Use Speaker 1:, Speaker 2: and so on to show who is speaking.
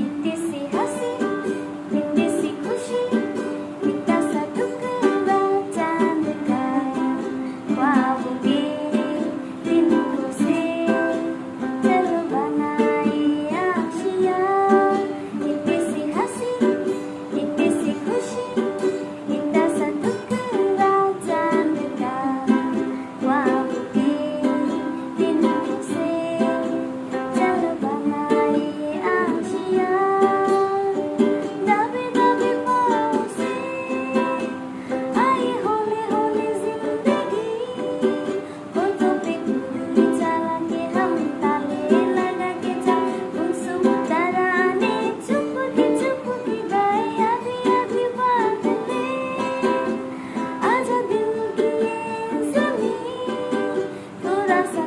Speaker 1: इतनी सी हंसी, इतनी सी खुशी, इतना सा टुकड़ा चांद का, ख्वाब के तिनकों से चल बनाई आशियाँ। इतनी सी हंसी, इतनी सी खुशी, इतना सा टुकड़ा चांद का, ख्वाब के तिनकों से चल बनाई आशियाँ। दबे दबे पाँव से आई हौले हौले जिंदगी, होठों पे कुल्ली चला के हम ताले लगा के जा, गुमसुम तराने चुप के गाए आधी आधी बातें। आजा दिल की ये ज़मीं, थोड़ा सा